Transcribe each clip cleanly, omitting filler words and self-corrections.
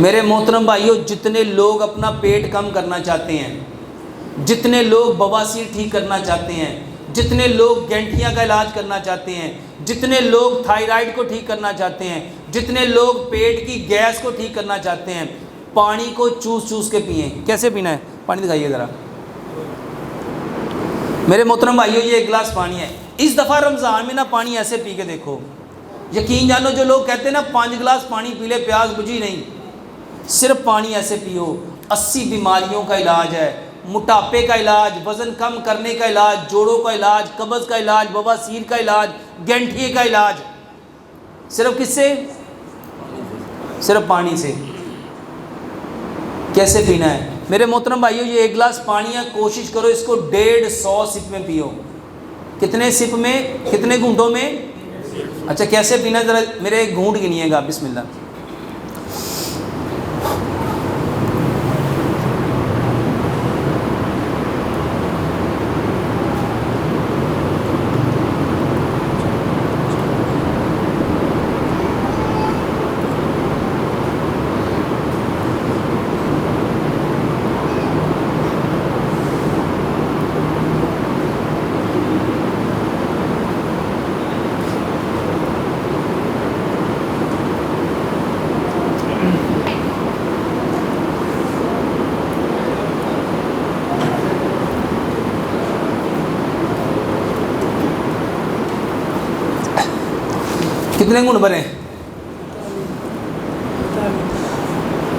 मेरे मोहतरम भाइयों, जितने लोग अपना पेट कम करना चाहते हैं, जितने लोग बवासीर ठीक करना चाहते हैं, जितने लोग गैंठिया का इलाज करना चाहते हैं, जितने लोग थायराइड को ठीक करना चाहते हैं, जितने लोग पेट की गैस को ठीक करना चाहते हैं, पानी को चूस चूस के पिए। कैसे पीना है? पानी दिखाइए ज़रा। मेरे मोहतरम भाइयों, ये एक गिलास पानी है। इस दफ़ा रमज़ान में ना पानी ऐसे पी के देखो, यकीन जानो, जो लोग कहते हैं ना 5 गिलास पानी पी ले प्यास बुझी नहीं, सिर्फ पानी ऐसे पियो। 80 बीमारियों का इलाज है, मोटापे का इलाज, वज़न कम करने का इलाज, जोड़ों का इलाज, कब्ज़ का इलाज, बवासीर का इलाज, गैंठिए का इलाज, सिर्फ किससे? सिर्फ पानी से। कैसे पीना है? मेरे मोहतरम भाइयों, ये 1 गिलास पानी है, कोशिश करो इसको 150 सिप में पियो। कितने सिप में? कितने घूंटों में? अच्छा, कैसे पीना है ज़रा मेरे घूंट गिनिएगा। बिस्मिल्लाह। कितने गुण भरे?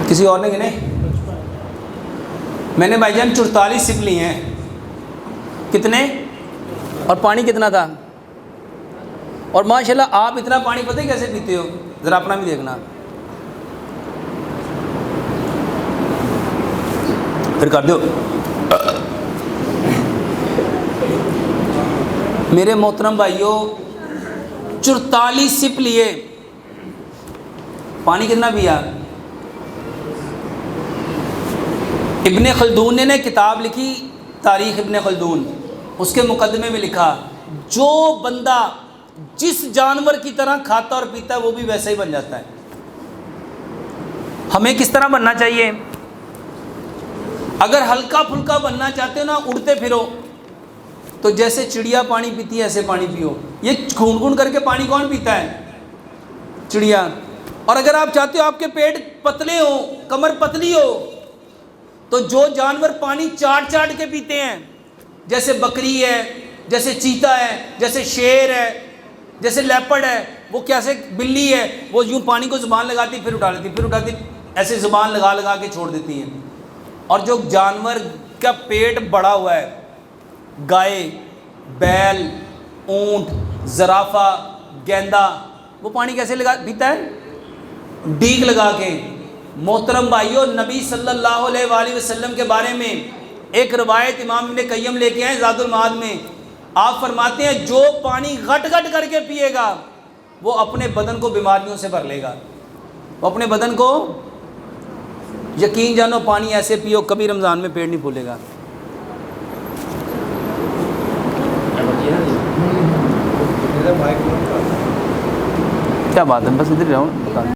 किसी और ने गिने? मैंने भाईजान 44 सिप लिए हैं। कितने? और पानी कितना था? और माशाल्लाह आप इतना पानी पता है कैसे पीते हो? ज़रा अपना भी देखना। फिर कर दो। मेरे मोहतरम भाइयों, 44 सिप लिए, पानी कितना पिया? इब्ने खल्दून ने किताब लिखी, तारीख़ इब्ने खल्दून, उसके मुकदमे में लिखा, जो बंदा जिस जानवर की तरह खाता और पीता है वो भी वैसा ही बन जाता है। हमें किस तरह बनना चाहिए? अगर हल्का फुल्का बनना चाहते हो ना, उड़ते फिरो, तो जैसे चिड़िया पानी पीती है ऐसे पानी पियो। ये खून खून करके पानी कौन पीता है? चिड़िया। और अगर आप चाहते हो आपके पेट पतले हो, कमर पतली हो, तो जो जानवर पानी चाट चाट के पीते हैं, जैसे बकरी है, जैसे चीता है, जैसे शेर है, जैसे लेपर्ड है, वो कैसे, बिल्ली है, वो यूँ पानी को ज़ुबान लगाती फिर उठा लेती, फिर उठाती, ऐसे ज़ुबान लगा लगा के छोड़ देती हैं। और जो जानवर का पेट बड़ा हुआ है, गाय, बैल, ऊंट, ज़राफ़ा, गेंदा, वो पानी कैसे लगा पीता है? डीग लगा के। मोहतरम भाइयों, नबी सल्लल्लाहु अलैहि वसल्लम के बारे में एक रवायत इमाम इब्न क़य्यम लेके आए ज़ादुल माद में। आप फरमाते हैं, जो पानी घट घट करके पिएगा वो अपने बदन को बीमारियों से भर लेगा। वो अपने बदन को, यकीन जानो, पानी ऐसे पियो, कभी रमज़ान में पेट नहीं फूलेगा। क्या बात है, बस इधर जाओ।